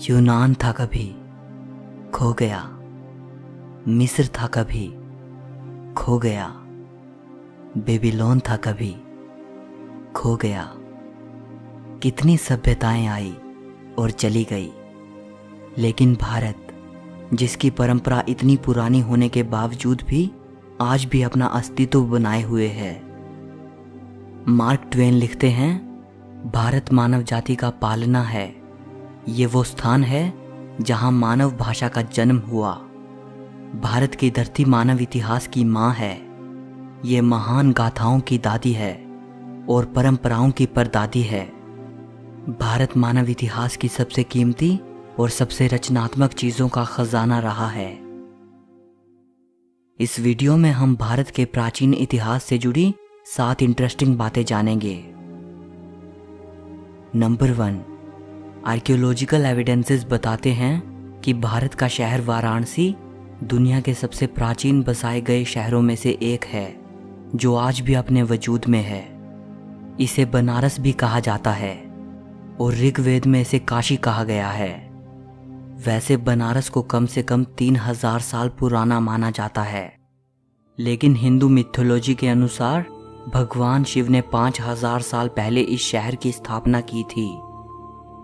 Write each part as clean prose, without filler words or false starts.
यूनान था कभी, खो गया। मिस्र था कभी, खो गया। बेबीलोन था कभी, खो गया। कितनी सभ्यताएं आई और चली गई, लेकिन भारत, जिसकी परंपरा इतनी पुरानी होने के बावजूद भी आज भी अपना अस्तित्व बनाए हुए है। मार्क ट्वेन लिखते हैं, भारत मानव जाति का पालना है। ये वो स्थान है जहां मानव भाषा का जन्म हुआ। भारत की धरती मानव इतिहास की माँ है। ये महान गाथाओं की दादी है और परंपराओं की परदादी है। भारत मानव इतिहास की सबसे कीमती और सबसे रचनात्मक चीजों का खजाना रहा है। इस वीडियो में हम भारत के प्राचीन इतिहास से जुड़ी 7 इंटरेस्टिंग बातें जानेंगे। नंबर 1, आर्कियोलॉजिकल एविडेंसेस बताते हैं कि भारत का शहर वाराणसी दुनिया के सबसे प्राचीन बसाए गए शहरों में से एक है, जो आज भी अपने वजूद में है। इसे बनारस भी कहा जाता है और ऋग्वेद में इसे काशी कहा गया है। वैसे बनारस को कम से कम 3000 साल पुराना माना जाता है, लेकिन हिंदू मिथोलॉजी के अनुसार भगवान शिव ने 5000 साल पहले इस शहर की स्थापना की थी।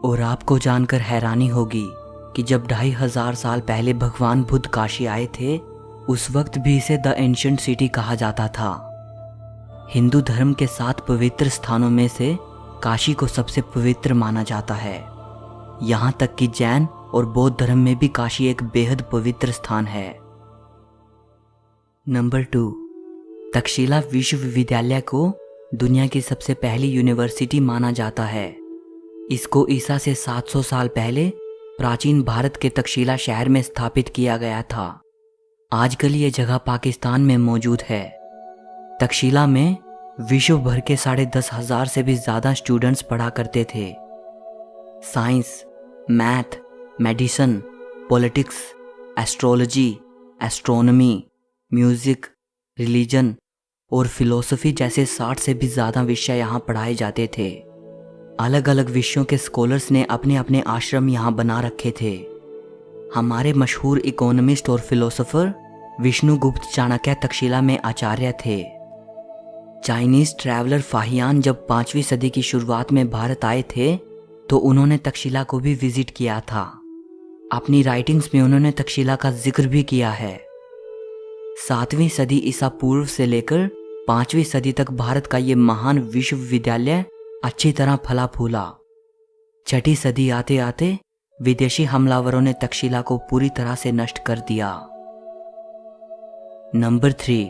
और आपको जानकर हैरानी होगी कि जब 2500 साल पहले भगवान बुद्ध काशी आए थे, उस वक्त भी इसे द एंशिएंट सिटी कहा जाता था। हिंदू धर्म के 7 पवित्र स्थानों में से काशी को सबसे पवित्र माना जाता है। यहाँ तक कि जैन और बौद्ध धर्म में भी काशी एक बेहद पवित्र स्थान है। नंबर 2, तक्षशिला विश्वविद्यालय को दुनिया की सबसे पहली यूनिवर्सिटी माना जाता है। इसको ईसा से 700 साल पहले प्राचीन भारत के तक्षशिला शहर में स्थापित किया गया था। आजकल ये जगह पाकिस्तान में मौजूद है। तक्षशिला में विश्व भर के 10,500 से भी ज़्यादा स्टूडेंट्स पढ़ा करते थे। Science, math, medicine, politics, astrology, astronomy, music, religion और फिलॉसफी जैसे 60 से भी ज़्यादा विषय यहाँ पढ़ाए जाते थे। अलग अलग विषयों के स्कॉलर्स ने अपने अपने आश्रम यहाँ बना रखे थे। हमारे मशहूर इकोनॉमिस्ट और फिलोसोफर विष्णुगुप्त चाणक्य तक्षशिला में आचार्य थे। चाइनीज ट्रैवलर फाहियान जब 5वीं सदी की शुरुआत में भारत आए थे, तो उन्होंने तक्षशिला को भी विजिट किया था। अपनी राइटिंग्स में उन्होंने तक्षशिला का जिक्र भी किया है। 7वीं सदी ईसा पूर्व से लेकर 5वीं सदी तक भारत का ये महान विश्वविद्यालय अच्छी तरह फला फूला। 6ठी सदी आते आते विदेशी हमलावरों ने तक्षशिला को पूरी तरह से नष्ट कर दिया। नंबर 3,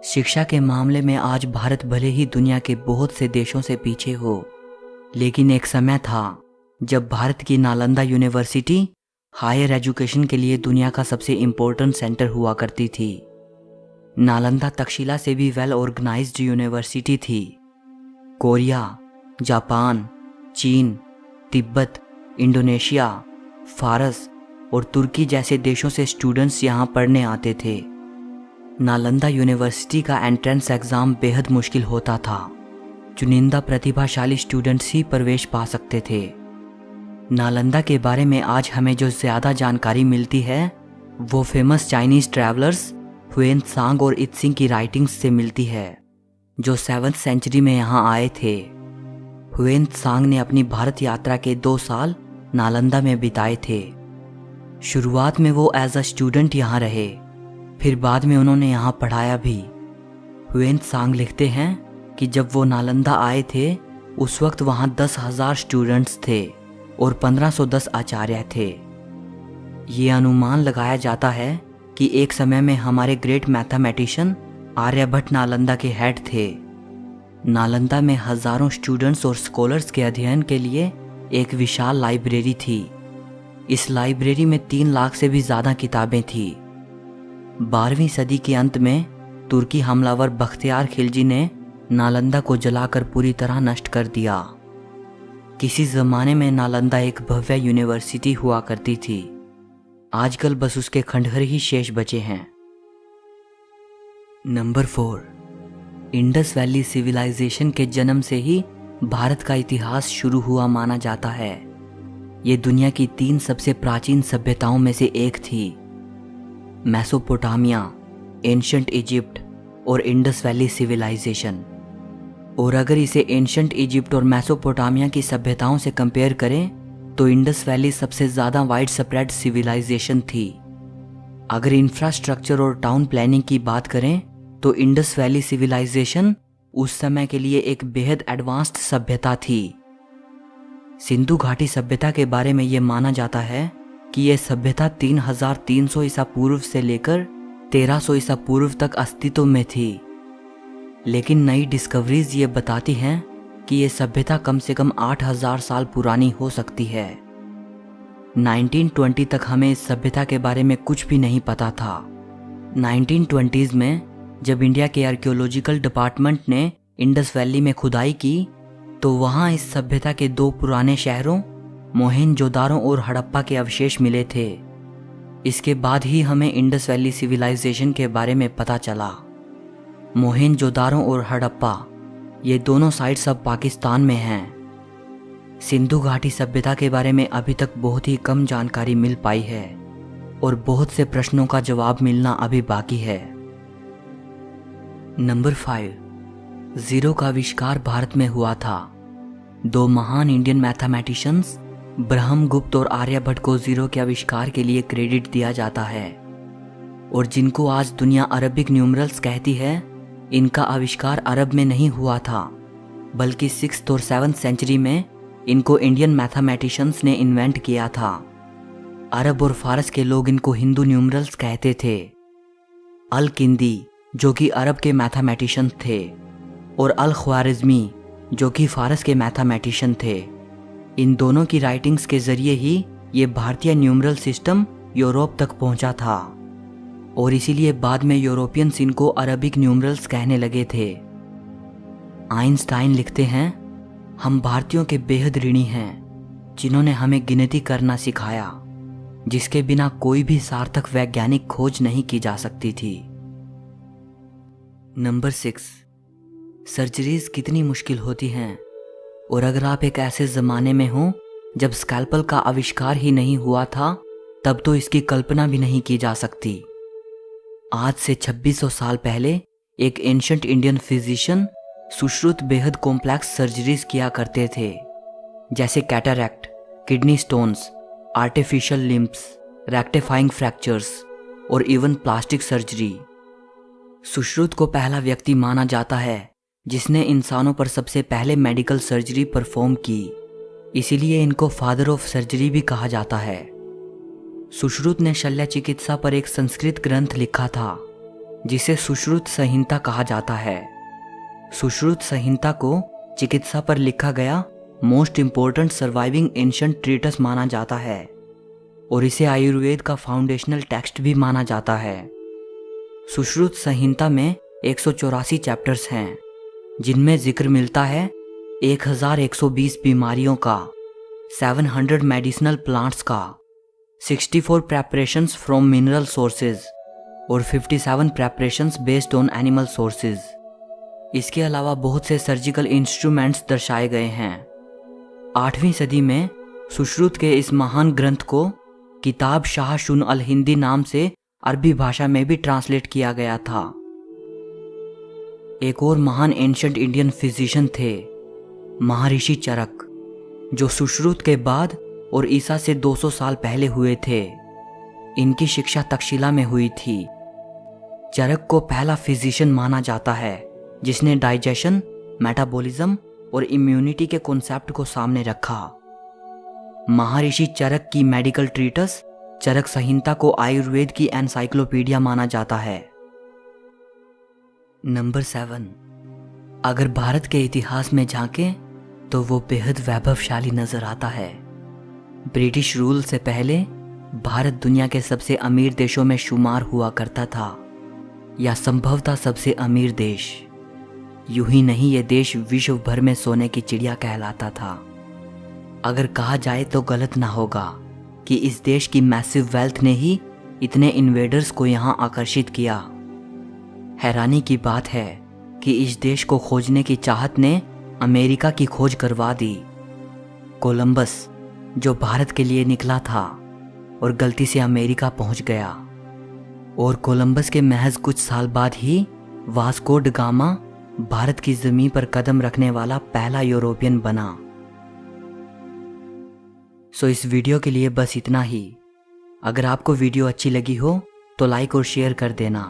शिक्षा के मामले में आज भारत भले ही दुनिया के बहुत से देशों से पीछे हो, लेकिन एक समय था जब भारत की नालंदा यूनिवर्सिटी हायर एजुकेशन के लिए दुनिया का सबसे इम्पोर्टेंट सेंटर हुआ करती थी। नालंदा तक्षशिला से भी वेल ऑर्गेनाइज्ड यूनिवर्सिटी थी। कोरिया, जापान, चीन, तिब्बत, इंडोनेशिया, फारस और तुर्की जैसे देशों से स्टूडेंट्स यहाँ पढ़ने आते थे। नालंदा यूनिवर्सिटी का एंट्रेंस एग्ज़ाम बेहद मुश्किल होता था। चुनिंदा प्रतिभाशाली स्टूडेंट्स ही प्रवेश पा सकते थे। नालंदा के बारे में आज हमें जो ज़्यादा जानकारी मिलती है, वो famous Chinese travellers when Tsang और इत्सिंग की राइटिंग्स से मिलती है, जो 7वीं सेंचुरी में यहाँ आए थे। हुएन त्सांग ने अपनी भारत यात्रा के 2 साल नालंदा में बिताए थे। शुरुआत में वो एज अ स्टूडेंट यहाँ रहे, फिर बाद में उन्होंने यहाँ पढ़ाया भी। हुएन त्सांग लिखते हैं कि जब वो नालंदा आए थे, उस वक्त वहाँ 10,000 स्टूडेंट्स थे और 1510 आचार्य थे। ये अनुमान लगाया जाता है कि एक समय में हमारे ग्रेट मैथमेटिशियन आर्यभट्ट नालंदा के हेड थे। नालंदा में हजारों स्टूडेंट्स और स्कॉलर्स के अध्ययन के लिए एक विशाल लाइब्रेरी थी। इस लाइब्रेरी में 3 लाख से भी ज़्यादा किताबें थी। 12वीं सदी के अंत में तुर्की हमलावर बख्तियार खिलजी ने नालंदा को जलाकर पूरी तरह नष्ट कर दिया। किसी ज़माने में नालंदा एक भव्य यूनिवर्सिटी हुआ करती थी। आजकल बस उसके खंडहर ही शेष बचे हैं। नंबर 4, इंडस वैली सिविलाइजेशन के जन्म से ही भारत का इतिहास शुरू हुआ माना जाता है। ये दुनिया की 3 सबसे प्राचीन सभ्यताओं में से एक थी, मेसोपोटामिया, एंशिएंट इजिप्ट और इंडस वैली सिविलाइजेशन। और अगर इसे एंशिएंट इजिप्ट और मेसोपोटामिया की सभ्यताओं से कंपेयर करें तो इंडस वैली सबसे ज़्यादा वाइड स्प्रेड सिविलाइजेशन थी। अगर इंफ्रास्ट्रक्चर और टाउन प्लानिंग की बात करें तो इंडस वैली सिविलाइजेशन उस समय के लिए एक बेहद एडवांस्ड सभ्यता थी। सिंधु घाटी सभ्यता के बारे में यह माना जाता है कि यह सभ्यता 3300 ईसा पूर्व से लेकर 1300 ईसा पूर्व तक अस्तित्व में थी। लेकिन नई डिस्कवरीज ये बताती हैं कि यह सभ्यता कम से कम 8000 साल पुरानी हो सकती है। 1920 तक हमें इस सभ्यता के बारे में कुछ भी नहीं पता था। 1920s में जब इंडिया के आर्कियोलॉजिकल डिपार्टमेंट ने इंडस वैली में खुदाई की तो वहाँ इस सभ्यता के 2 पुराने शहरों मोहेंजोदारो और हड़प्पा के अवशेष मिले थे। इसके बाद ही हमें इंडस वैली सिविलाइजेशन के बारे में पता चला। मोहेंजोदारो और हड़प्पा ये दोनों साइट्स अब पाकिस्तान में हैं। सिंधु घाटी सभ्यता के बारे में अभी तक बहुत ही कम जानकारी मिल पाई है और बहुत से प्रश्नों का जवाब मिलना अभी बाकी है। नंबर 5, जीरो का आविष्कार भारत में हुआ था। 2 महान इंडियन मैथमेटिशियंस ब्रह्मगुप्त और आर्यभट्ट को जीरो के आविष्कार के लिए क्रेडिट दिया जाता है और जिनको आज दुनिया अरबिक न्यूमरल्स कहती है, इनका आविष्कार अरब में नहीं हुआ था बल्कि 6th और 7th सेंचुरी में इनको इंडियन मैथमेटिशियंस ने इन्वेंट किया था। अरब और फारस के लोग इनको हिंदू न्यूमरल्स कहते थे। अल किंदी जो कि अरब के मैथमेटिशियन थे और अल ख्वारिज़मी जो कि फारस के मैथमेटिशियन थे, इन दोनों की राइटिंग्स के जरिए ही ये भारतीय न्यूमरल सिस्टम यूरोप तक पहुंचा था और इसीलिए बाद में यूरोपियंस इनको अरबिक न्यूमरल्स कहने लगे थे। आइंस्टाइन लिखते हैं, हम भारतीयों के बेहद ऋणी हैं जिन्होंने हमें गिनती करना सिखाया, जिसके बिना कोई भी सार्थक वैज्ञानिक खोज नहीं की जा सकती थी। नंबर 6, सर्जरीज कितनी मुश्किल होती हैं और अगर आप एक ऐसे ज़माने में हो जब स्कैल्पल का आविष्कार ही नहीं हुआ था तब तो इसकी कल्पना भी नहीं की जा सकती। आज से 2600 साल पहले एक एंशिएंट इंडियन फिजिशियन सुश्रुत बेहद कॉम्प्लेक्स सर्जरीज किया करते थे, जैसे cataract, kidney stones, artificial limbs, rectifying fractures और इवन प्लास्टिक सर्जरी। सुश्रुत को पहला व्यक्ति माना जाता है जिसने इंसानों पर सबसे पहले मेडिकल सर्जरी परफॉर्म की, इसीलिए इनको फादर ऑफ सर्जरी भी कहा जाता है। सुश्रुत ने शल्य चिकित्सा पर एक संस्कृत ग्रंथ लिखा था जिसे सुश्रुत संहिता कहा जाता है। सुश्रुत संहिता को चिकित्सा पर लिखा गया most important surviving ancient treatise माना जाता है और इसे आयुर्वेद का फाउंडेशनल टेक्स्ट भी माना जाता है। सुश्रुत संहिता में 184 चैप्टर्स हैं जिनमें जिक्र मिलता है 1120 बीमारियों का, 700 मेडिसिनल प्लांट्स का, 64 प्रेपरेशंस फ्रॉम मिनरल सोर्सेज और 57 preparations based on animal sources. इसके अलावा बहुत से सर्जिकल इंस्ट्रूमेंट्स दर्शाए गए हैं। 8वीं सदी में सुश्रुत के इस महान ग्रंथ को किताब शाह शुन अल हिंदी नाम से अरबी भाषा में भी ट्रांसलेट किया गया था। एक और महान एंशिएंट इंडियन फिजिशियन थे महर्षि चरक, जो सुश्रुत के बाद और ईसा से 200 साल पहले हुए थे। इनकी शिक्षा तक्षशिला में हुई थी। चरक को पहला फिजिशियन माना जाता है जिसने डाइजेशन, मेटाबॉलिज्म और इम्यूनिटी के कॉन्सेप्ट को सामने रखा। महर्षि चरक की मेडिकल ट्रीटस चरक संहिता को आयुर्वेद की एनसाइक्लोपीडिया माना जाता है। नंबर 7, अगर भारत के इतिहास में झांकें तो वो बेहद वैभवशाली नजर आता है। ब्रिटिश रूल से पहले भारत दुनिया के सबसे अमीर देशों में शुमार हुआ करता था, या संभवतः सबसे अमीर देश। यूं ही नहीं, ये देश विश्व भर में सोने की चिड़िया कहलाता था। अगर कहा जाए तो गलत ना होगा कि इस देश की मैसिव वेल्थ ने ही इतने इन्वेडर्स को यहां आकर्षित किया। हैरानी की बात है कि इस देश को खोजने की चाहत ने अमेरिका की खोज करवा दी। कोलंबस जो भारत के लिए निकला था और गलती से अमेरिका पहुंच गया। और कोलंबस के महज कुछ साल बाद ही वास्को ड गामा भारत की जमीन पर कदम रखने वाला पहला यूरोपियन बना। सो इस वीडियो के लिए बस इतना ही। अगर आपको वीडियो अच्छी लगी हो तो लाइक और शेयर कर देना,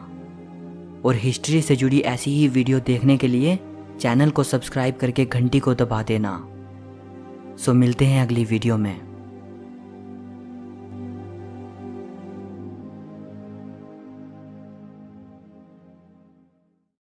और हिस्ट्री से जुड़ी ऐसी ही वीडियो देखने के लिए चैनल को सब्सक्राइब करके घंटी को दबा देना। सो मिलते हैं अगली वीडियो में।